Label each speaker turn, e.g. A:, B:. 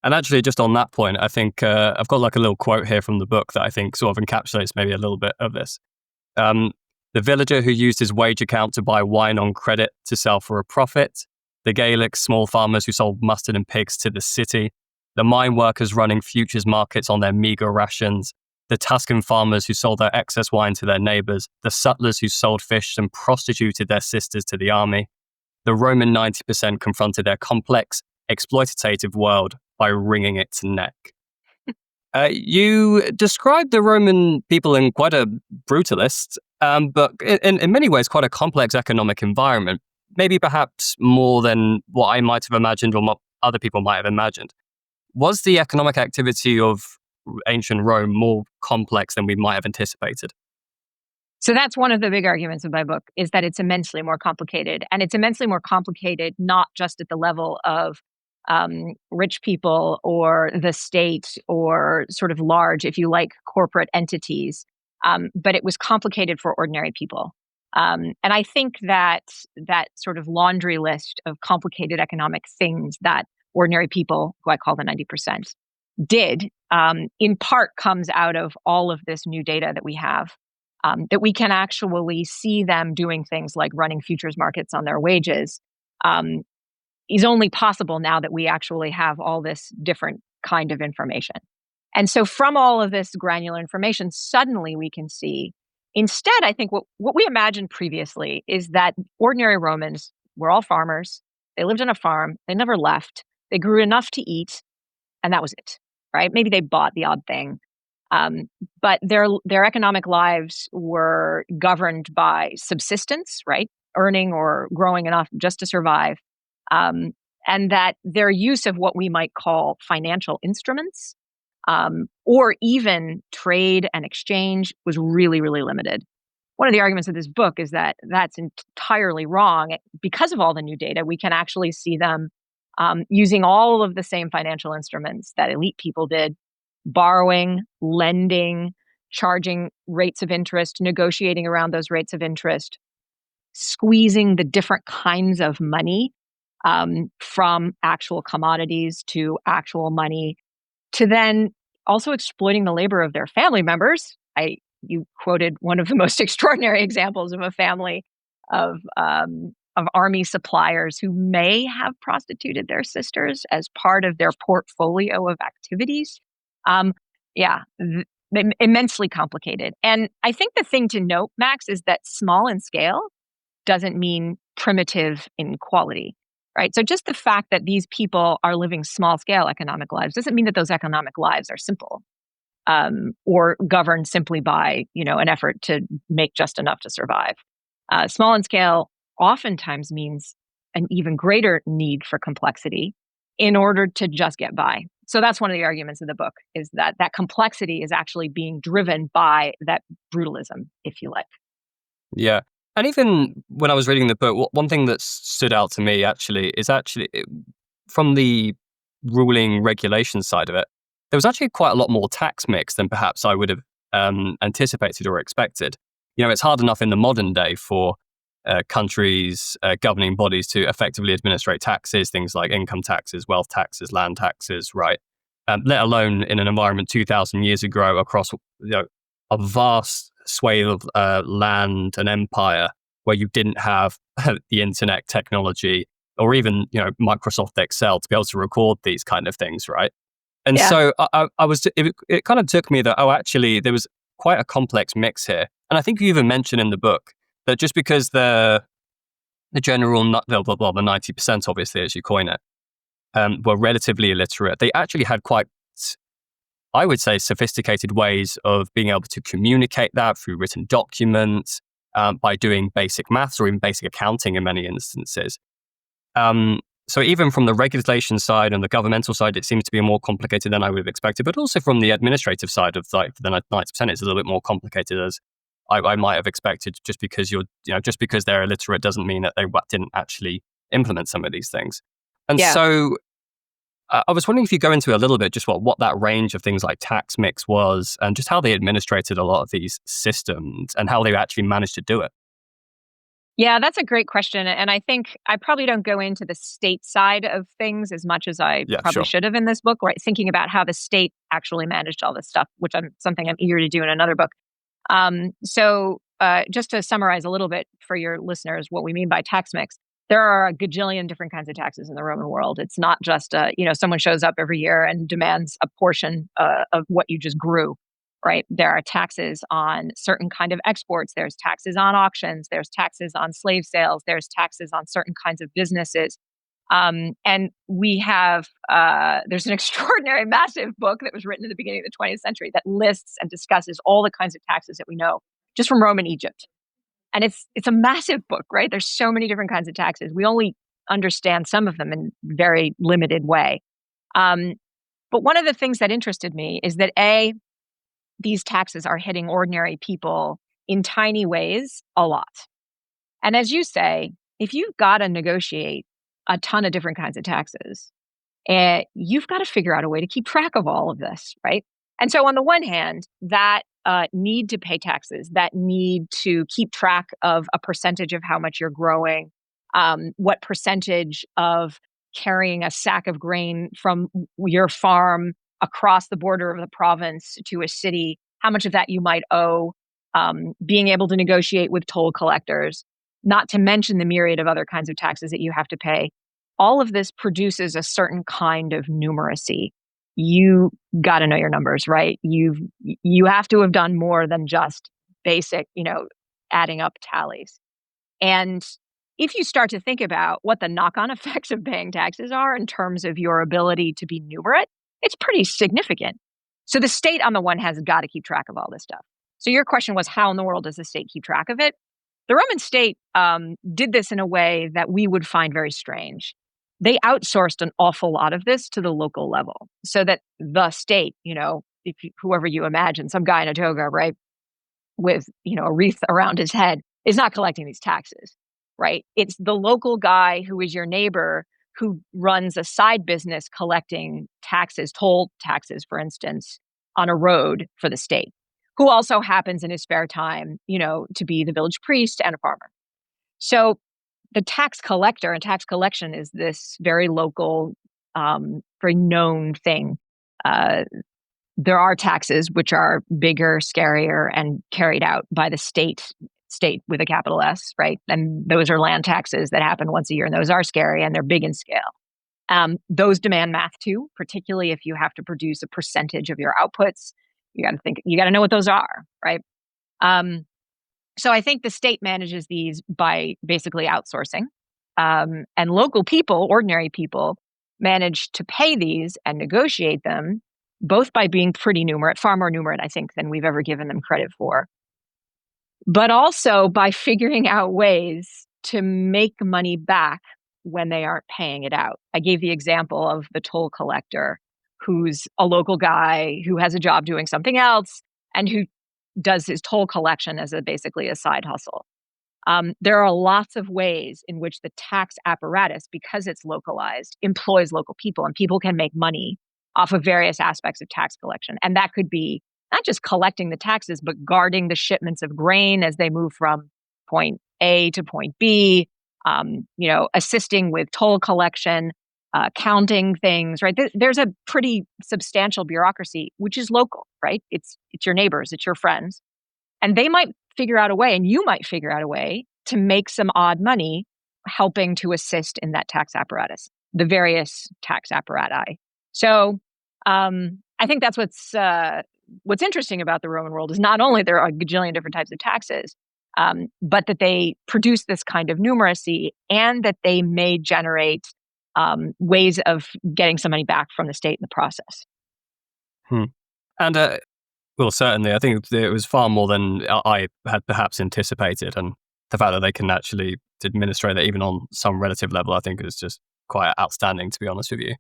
A: And actually, just on that point, I think I've got like a little quote here from the book that I think sort of encapsulates maybe a little bit of this. Um, the villager who used his wage account to buy wine on credit to sell for a profit, the Gaelic small farmers who sold mustard and pigs to the city, the mine workers running futures markets on their meagre rations, the Tuscan farmers who sold their excess wine to their neighbours, the sutlers who sold fish and prostituted their sisters to the army. The Roman 90% confronted their complex, exploitative world by wringing its neck. You described the Roman people in quite a brutalist, but in many ways quite a complex economic environment, maybe perhaps more than what I might have imagined or what other people might have imagined. Was the economic activity of ancient Rome more complex than we might have anticipated?
B: So that's one of the big arguments of my book, is that it's immensely more complicated. And it's immensely more complicated, not just at the level of rich people or the state or sort of large, if you like, corporate entities, but it was complicated for ordinary people. And I think that sort of laundry list of complicated economic things that ordinary people, who I call the 90%, did, in part comes out of all of this new data that we have, that we can actually see them doing things like running futures markets on their wages, is only possible now that we actually have all this different kind of information. And so from all of this granular information, suddenly we can see, instead, I think what we imagined previously is that ordinary Romans were all farmers. They lived on a farm. They never left. They grew enough to eat, and that was it, right? Maybe they bought the odd thing. But their economic lives were governed by subsistence, right? Earning or growing enough just to survive. And that their use of what we might call financial instruments, or even trade and exchange, was really, really limited. One of the arguments of this book is that that's entirely wrong. Because of all the new data, we can actually see them using all of the same financial instruments that elite people did: borrowing, lending, charging rates of interest, negotiating around those rates of interest, squeezing the different kinds of money, from actual commodities to actual money, to then also exploiting the labor of their family members. You quoted one of the most extraordinary examples of a family of army suppliers who may have prostituted their sisters as part of their portfolio of activities. Immensely complicated. And I think the thing to note, Max, is that small in scale doesn't mean primitive in quality, right? So just the fact that these people are living small scale economic lives doesn't mean that those economic lives are simple, or governed simply by, an effort to make just enough to survive. Small in scale oftentimes means an even greater need for complexity in order to just get by. So that's one of the arguments of the book, is that complexity is actually being driven by that brutalism, if you like.
A: Yeah. And even when I was reading the book, one thing that stood out to me is from the ruling regulation side of it, there was actually quite a lot more tax mix than perhaps I would have anticipated or expected. It's hard enough in the modern day for countries, governing bodies to effectively administrate taxes, things like income taxes, wealth taxes, land taxes, right? Let alone in an environment 2,000 years ago across a vast swathe of land and empire where you didn't have the internet technology or even Microsoft Excel to be able to record these kind of things, right? And so it kind of took me that, actually there was quite a complex mix here. And I think you even mentioned in the book that just because the general, the 90%, obviously, as you coin it, were relatively illiterate, they actually had quite, I would say, sophisticated ways of being able to communicate that through written documents, by doing basic maths or even basic accounting in many instances. So even from the regulation side and the governmental side, it seems to be more complicated than I would have expected, but also from the administrative side of the 90%, it's a little bit more complicated as I might have expected. Just because just because they're illiterate doesn't mean that they didn't actually implement some of these things. And so I was wondering if you go into a little bit just what that range of things like tax mix was and just how they administrated a lot of these systems and how they actually managed to do it.
B: Yeah, that's a great question. And I think I probably don't go into the state side of things as much as I
A: Yeah,
B: probably
A: sure.
B: should have in this book, right? Thinking about how the state actually managed all this stuff, which I'm something I'm eager to do in another book. Just to summarize a little bit for your listeners, what we mean by tax mix, there are a gajillion different kinds of taxes in the Roman world. It's not just, someone shows up every year and demands a portion of what you just grew, right? There are taxes on certain kind of exports. There's taxes on auctions. There's taxes on slave sales. There's taxes on certain kinds of businesses. And we have, there's an extraordinary, massive book that was written in the beginning of the 20th century that lists and discusses all the kinds of taxes that we know just from Rome and Egypt. And it's a massive book, right? There's so many different kinds of taxes. We only understand some of them in very limited way. Um, but one of the things that interested me is that these taxes are hitting ordinary people in tiny ways a lot. And as you say, if you've got to negotiate a ton of different kinds of taxes, you've got to figure out a way to keep track of all of this, right? And so, on the one hand, that need to pay taxes, that need to keep track of a percentage of how much you're growing, what percentage of carrying a sack of grain from your farm across the border of the province to a city, how much of that you might owe, being able to negotiate with toll collectors, not to mention the myriad of other kinds of taxes that you have to pay. All of this produces a certain kind of numeracy. You got to know your numbers, right? You have to have done more than just basic, adding up tallies. And if you start to think about what the knock-on effects of paying taxes are in terms of your ability to be numerate, it's pretty significant. So the state on the one has got to keep track of all this stuff. So your question was, how in the world does the state keep track of it? The Roman state did this in a way that we would find very strange. They outsourced an awful lot of this to the local level so that the state, whoever you imagine, some guy in a toga, right, with, a wreath around his head is not collecting these taxes, right? It's the local guy who is your neighbor who runs a side business collecting taxes, toll taxes, for instance, on a road for the state, who also happens in his spare time, to be the village priest and a farmer. So the tax collector and tax collection is this very local, very known thing. Uh, there are taxes which are bigger, scarier, and carried out by the state with a capital S, right? And those are land taxes that happen once a year, and those are scary and they're big in scale. Those demand math too, particularly if you have to produce a percentage of your outputs. You got to know what those are, right? Um, so I think the state manages these by basically outsourcing. And local people, ordinary people, manage to pay these and negotiate them, both by being pretty numerate, far more numerate, I think, than we've ever given them credit for, but also by figuring out ways to make money back when they aren't paying it out. I gave the example of the toll collector, who's a local guy who has a job doing something else and who does his toll collection as basically a side hustle. There are lots of ways in which the tax apparatus, because it's localized, employs local people, and people can make money off of various aspects of tax collection. And that could be not just collecting the taxes, but guarding the shipments of grain as they move from point A to point B, assisting with toll collection, counting things, right? There's a pretty substantial bureaucracy, which is local, right? It's your neighbors, it's your friends. And they might figure out a way, and you might figure out a way to make some odd money helping to assist in that tax apparatus, the various tax apparati. So I think that's what's interesting about the Roman world is not only there are a gajillion different types of taxes, but that they produce this kind of numeracy and that they may generate ways of getting some money back from the state in the process.
A: And well, certainly, I think it was far more than I had perhaps anticipated, and the fact that they can actually administrate that even on some relative level, I think is just quite outstanding, to be honest with you.